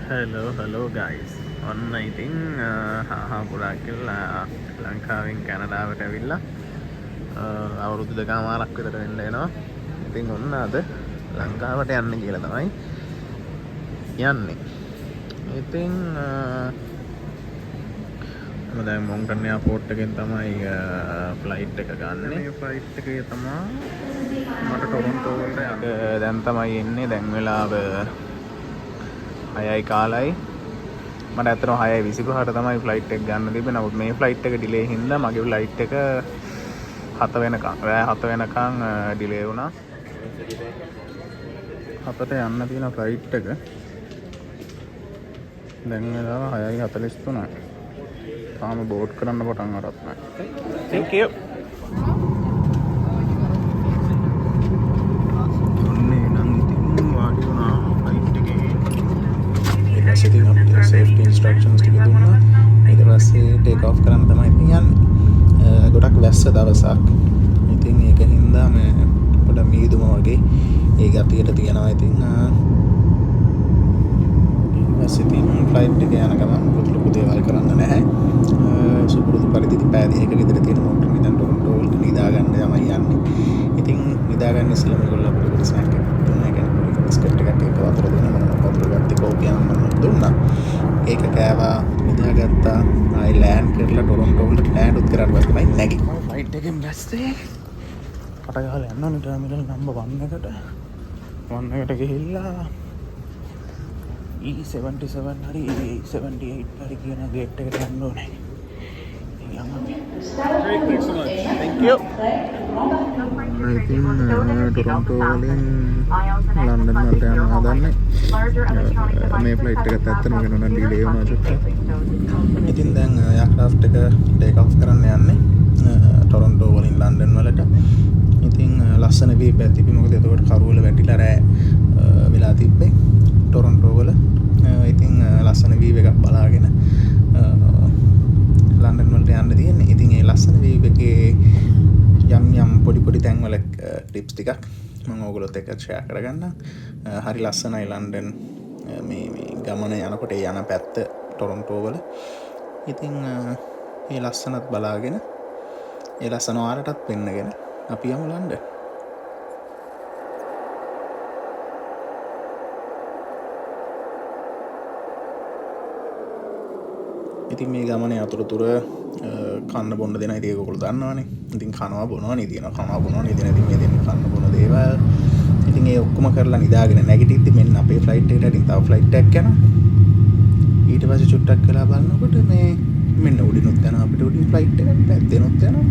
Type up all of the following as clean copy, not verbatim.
hello guys. ඔන්න ඉතින් පුරා කියලා ලංකාවෙන් කැනඩාවට ඇවිල්ලා අවුරුදු දෙකමාරක් විතර වෙන්න එනවා. ඉතින් ඔන්න අද ලංකාවට යන්න කියලා තමයි යන්නේ. ඉතින් මම දැන් මොන්ටන් එයාපෝට් එකෙන් තමයි ෆ්ලයිට් එක ගන්න. මේ ෆ්ලයිට් එකේ තමයි මට ටොරොන්ටෝ වලට යන්න. දැන් තමයි එන්නේ. දැන් වෙලාව 6යි කාලයි. මට ඇත්තටම 6:25ට තමයි ෆ්ලයිට් එක ගන්න තිබෙන්නේ. නමුත් මේ ෆ්ලයිට් එක ඩිලේ හින්දා මගේ ෆ්ලයිට් එක 7 වෙනකන් රෑ 7 වෙනකන් ඩිලේ වුණා. 7ට යන්න තියෙන ෆ්ලයිට් එක දැන් වෙලාව 6:43යි. තාම බෝඩ් කරන්න පටන් අරත් නැහැ. Thank you. Setting up the safety instructions ටික දුන්නා. ඊට පස්සේ ටේක් ඔෆ් කරන්න තමයි යන්නේ. ගොඩක් වැස්ස දවසක්. ඉතින් ඒක හින්දා මේ පොඩ මීදුම වගේ ඒ ගතියට තියෙනවා. ඉතින් ඊපස්සේ ෆ්ලයිට් එක යන ගමන් මොකද ලොකු දේවල් කරන්න නැහැ. සුපුරුදු පරිදි පැය දෙකක විතර තියෙන මොන්ට්‍රල් ඉඳන් ටොරොන්ටෝ වලට නිදා ගන්න තමයි යන්නේ. ඉතින් නිදා ගන්න ඉස්සෙල්ලා මේගොල්ලෝ අපිට පොඩි ස්නැක් එකක් දුන්නා. ඒ කියන්නේ බිස්කට් එකක් එක වතුර දුන්නා. මම වතුර ගත්තේ කෝපි යනවා දුන්නා. ඒක කෑවා නිදාගත්තා. ආයි ලෑන්ඩ් කරලා ටොරොන්ටෝ වලට ලෑන්ඩ් උත් කරාට පස්සේ තමයි නැගිටින්නේ. ෆ්ලයිට් එකෙන් බැස්සේ කට ගහලා යන්න ඕනේ ටර්මිනල් නම්බර් 1 එකට. 1 එකට ගිහිල්ලා E77 හරි E78 හරි කියන ගේට් එකට යන්න ඕනේ. Great, thanks so much. Thank you. I think Toronto වලින් ලන්ඩන් වලට යන්න හදන්නේ. මේ ෆ්ලයිට් එකත් ඇත්තටම වෙනවා නම් ඩිලේ වුණා චුට්ටක්. ඉතින් දැන් එයාක්‍රාෆ්ට් එක ටේක් ඔෆ් කරන්න යන්නේ ටොරොන්ටෝ වලින් ලන්ඩන් වලට. ඉතින් ලස්සන වීප් එකක් තිබි. මොකද එතකොට කරුවල වැටිලා රෑ වෙලා තිබ්බේ ටොරොන්ටෝ වල. ඉතින් ලස්සන වීප් එකක් බලාගෙන ලන්ඩන් වලට යන්න තියෙන්නේ. ඉතින් ඒ ලස්සන වීව් එකේ යම් පොඩි තැන්වල ටිප්ස් ටිකක් මම ඕගොල්ලොත් එක්ක ෂෙයා කරගන්නම්. හරි ලස්සනයි ලන්ඩන් මේ ගමන යනකොට යන පැත්ත ටොරොන්ටෝ වල. ඉතින් ඒ ලස්සනත් බලාගෙන ඒ ලස්සන ඔයාලටත් පෙන්නගෙන අපි යමු ලන්ඩන්. ඉතින් මේ ගමනේ අතරතුර කන්න බොන්න දෙන ඉතින් ඒගොල්ලෝ දන්නවනේ. ඉතින් කනවා බොනවා නේද ඉතින් මේ දෙන්න කන්න බොන දේවල්. ඉතින් ඒ ඔක්කොම කරලා නිදාගෙන නැගිටිද්දි මෙන්න අපේ ෆ්ලයිට් එකට ඉතින් තව ෆ්ලයිට් එකක් යනවා. ඊට පස්සේ චුට්ටක් වෙලා බලනකොට මේ මෙන්න උඩිනුත් යනවා අපිට උඩින් ෆ්ලයිට් එකක් පැත්තෙනුත් යනවා.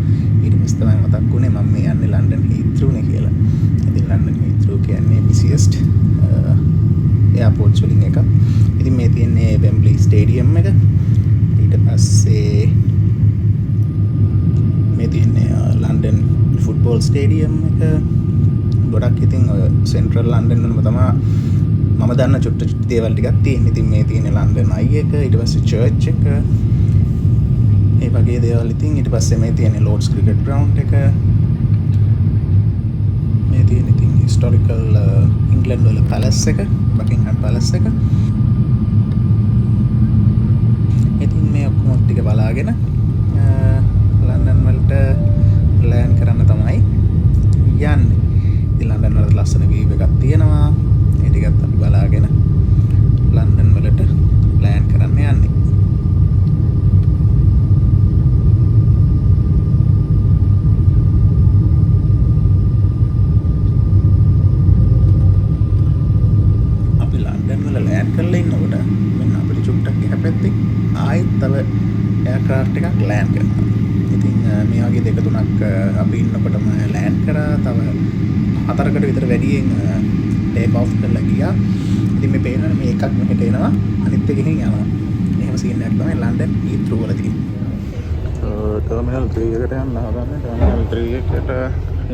ඊට පස්සේ තමයි මතක් වුණේ මම මේ යන්නේ ලන්ඩන් හීත්‍රූ නේ කියලා. ඉතින් ලන්ඩන් හීත්‍රූ කියන්නේ busiest airports වලින් එකක්. ඉතින් මේ තියෙන්නේ වෙම්බ්ලි ස්ටේඩියම් එක. ඊට පස්සේ මේ තියෙන්නේ ලන්ඩන් ෆුට්බෝල් ස්ටේඩියම් එක. ගොඩක් ඉතින් සෙන්ට්‍රල් ලන්ඩන් වලම තමයි මම දන්න චුට්ට දේවල් ටිකක් තියෙන්නේ. ඉතින් මේ තියෙන්නේ ලන්ඩන් අයි එක. ඊට පස්සේ චර්ච් එක. ඒ වගේ දේවල්. ඉතින් ඊට පස්සේ මේ තියෙන්නේ ලෝඩ්ස් ක්‍රිකට් ග්‍රවුන්ඩ් එක. මේ තියෙන්නේ ඉතින් හිස්ටොරිකල් ඉංග්ලන්ඩ් වල පැලස් එක. බකින්හම් පැලස් එක. ටික බලාගෙන ලන්ඩන් වලට ලෑන්ඩ් කරන්න තමයි යන්නේ. ඉතින් ලන්ඩන් වල ලස්සන වීව් එකක් තියෙනවා. ඒ ටිකත් අපි බලාගෙන ලන්ඩන් වලට ලෑන්ඩ් කරන්න යන්නේ. අපි ලන්ඩන් වල ලෑන්ඩ් කරලා ඉන්නකොට මෙන්න අපිට චුට්ටක් එහා පැත්තේ ආයෙත් තව එයාක්‍රාෆ්ට් එකක් ලෑන්ඩ් කරනවා. ඉතින් මේ වගේ දෙක තුනක් අපි ඉන්නකොටම ලෑන්ඩ් කරා. තව 4කට විතර වැඩියෙන් ටේක් ඔෆ් කරලා ගියා. ඉතින් මේ පේනවනේ මේ එකක් මෙහෙට එනවා අනිත් එක ගිහින් යනවා. එහෙම සීන් එකක් තමයි ලන්ඩන් හීත්‍රූ වල තියෙන්නේ. ටර්මිනල් 3 එකට යන්න හදන්නේ. ටර්මිනල් 3 එකට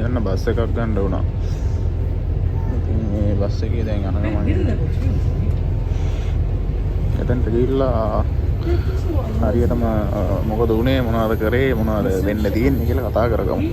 යන්න බස් එකක් ගන්න උනා. ඉතින් මේ බස් එකේ දැන් යන ගමන් එතනට ගිහිල්ලා හරියටම මොකද උනේ මොනවද කරේ මොනවද වෙන්න තියෙන්නේ කියලා කතා කරගමු.